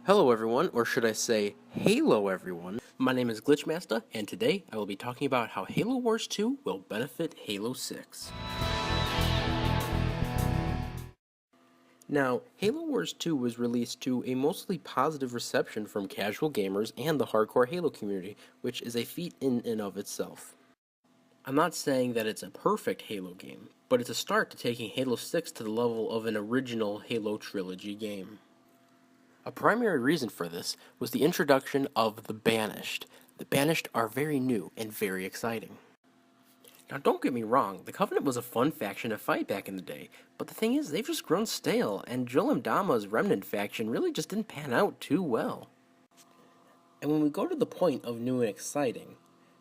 Hello everyone, or should I say, Halo everyone. My name is GlitchMasta, and today I will be talking about how Halo Wars 2 will benefit Halo 6. Now, Halo Wars 2 was released to a mostly positive reception from casual gamers and the hardcore Halo community, which is a feat in and of itself. I'm not saying that it's a perfect Halo game, but it's a start to taking Halo 6 to the level of an original Halo trilogy game. A primary reason for this was the introduction of the Banished. The Banished are very new and very exciting. Now don't get me wrong, the Covenant was a fun faction to fight back in the day, but the thing is, they've just grown stale, and Jolim Dama's Remnant faction really just didn't pan out too well. And when we go to the point of new and exciting,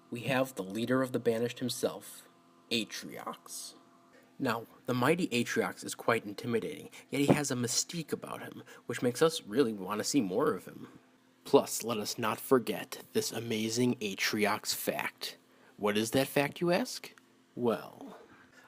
we have the leader of the Banished himself, Atriox. Now, the mighty Atriox is quite intimidating, yet he has a mystique about him, which makes us really want to see more of him. Plus, let us not forget this amazing Atriox fact. What is that fact, you ask? Well,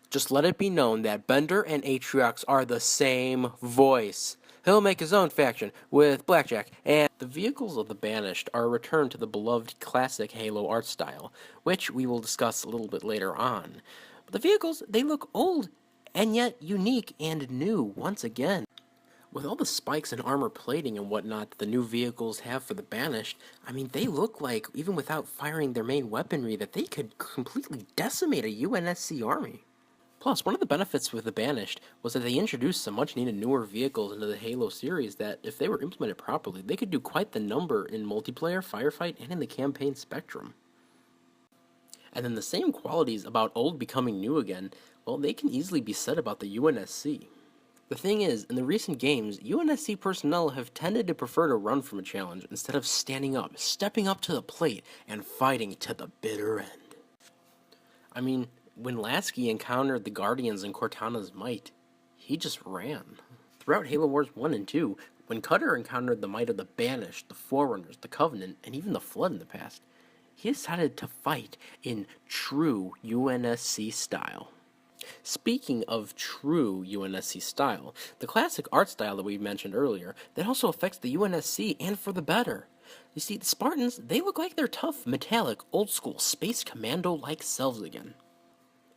just let it be known that Bender and Atriox are the same voice. He'll make his own faction with Blackjack, and the vehicles of the Banished are a return to the beloved classic Halo art style, which we will discuss a little bit later on. But the vehicles, they look old, and yet unique and new once again. With all the spikes and armor plating and whatnot that the new vehicles have for the Banished, I mean, they look like, even without firing their main weaponry, that they could completely decimate a UNSC army. Plus, one of the benefits with the Banished was that they introduced some much-needed newer vehicles into the Halo series that, if they were implemented properly, they could do quite the number in multiplayer, firefight, and in the campaign spectrum. And then the same qualities about old becoming new again, well, they can easily be said about the UNSC. The thing is, in the recent games, UNSC personnel have tended to prefer to run from a challenge instead of standing up, stepping up to the plate, and fighting to the bitter end. I mean, when Lasky encountered the Guardians in Cortana's might, he just ran. Throughout Halo Wars 1 and 2, when Cutter encountered the might of the Banished, the Forerunners, the Covenant, and even the Flood in the past, he decided to fight in true UNSC style. Speaking of true UNSC style, the classic art style that we mentioned earlier, that also affects the UNSC and for the better. You see, the Spartans, they look like they're tough, metallic, old-school, space commando-like selves again.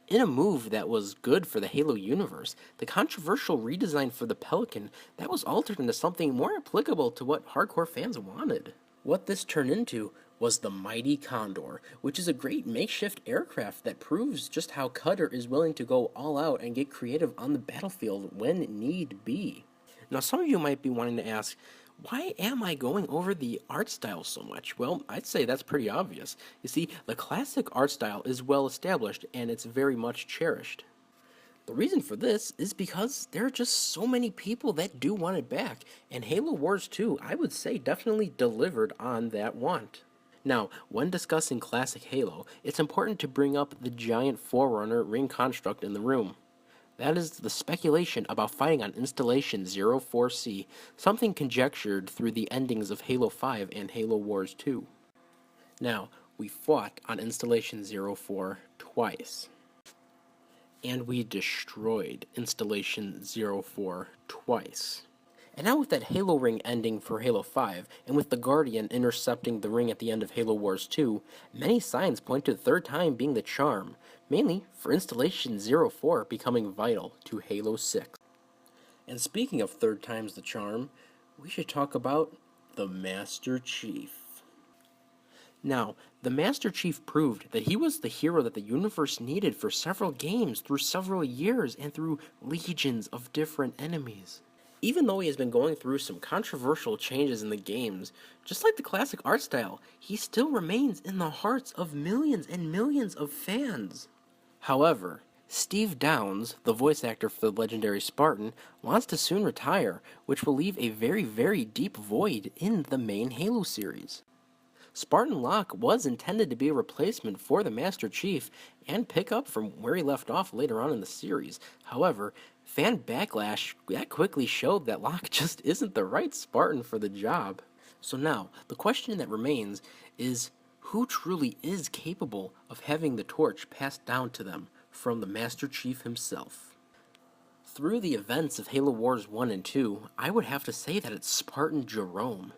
In a move that was good for the Halo universe, the controversial redesign for the Pelican, that was altered into something more applicable to what hardcore fans wanted. What this turned into was the Mighty Condor, which is a great makeshift aircraft that proves just how Cutter is willing to go all out and get creative on the battlefield when need be. Now, some of you might be wanting to ask, why am I going over the art style so much? Well, I'd say that's pretty obvious. You see, the classic art style is well established and it's very much cherished. The reason for this is because there are just so many people that do want it back, and Halo Wars 2, I would say, definitely delivered on that want. Now, when discussing classic Halo, it's important to bring up the giant Forerunner ring construct in the room. That is the speculation about fighting on Installation 04C, something conjectured through the endings of Halo 5 and Halo Wars 2. Now, we fought on Installation 04 twice. And we destroyed Installation 04 twice. And now with that Halo ring ending for Halo 5, and with the Guardian intercepting the ring at the end of Halo Wars 2, many signs point to the third time being the charm, mainly for Installation 04 becoming vital to Halo 6. And speaking of third times the charm, we should talk about the Master Chief. Now, the Master Chief proved that he was the hero that the universe needed for several games, through several years, and through legions of different enemies. Even though he has been going through some controversial changes in the games, just like the classic art style, he still remains in the hearts of millions and millions of fans. However, Steve Downes, the voice actor for the legendary Spartan, wants to soon retire, which will leave a very, very deep void in the main Halo series. Spartan Locke was intended to be a replacement for the Master Chief and pick up from where he left off later on in the series. However, fan backlash that quickly showed that Locke just isn't the right Spartan for the job. So now, the question that remains is, who truly is capable of having the torch passed down to them from the Master Chief himself? Through the events of Halo Wars 1 and 2, I would have to say that it's Spartan Jerome.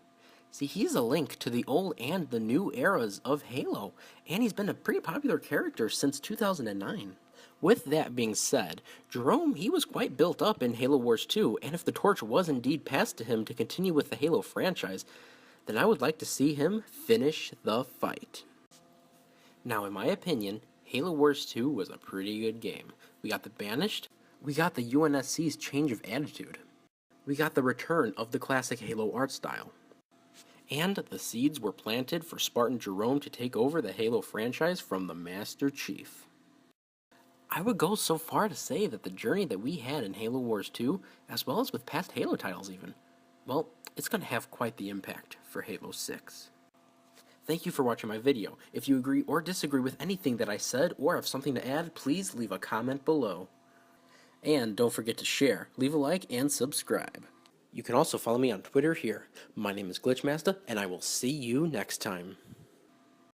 See, he's a link to the old and the new eras of Halo, and he's been a pretty popular character since 2009. With that being said, Jerome, he was quite built up in Halo Wars 2, and if the torch was indeed passed to him to continue with the Halo franchise, then I would like to see him finish the fight. Now, in my opinion, Halo Wars 2 was a pretty good game. We got the Banished, we got the UNSC's change of attitude, we got the return of the classic Halo art style, and the seeds were planted for Spartan Jerome to take over the Halo franchise from the Master Chief. I would go so far to say that the journey that we had in Halo Wars 2, as well as with past Halo titles even, well, it's going to have quite the impact for Halo 6. Thank you for watching my video. If you agree or disagree with anything that I said or have something to add, please leave a comment below. And don't forget to share, leave a like, and subscribe. You can also follow me on Twitter here. My name is GlitchMasta, and I will see you next time.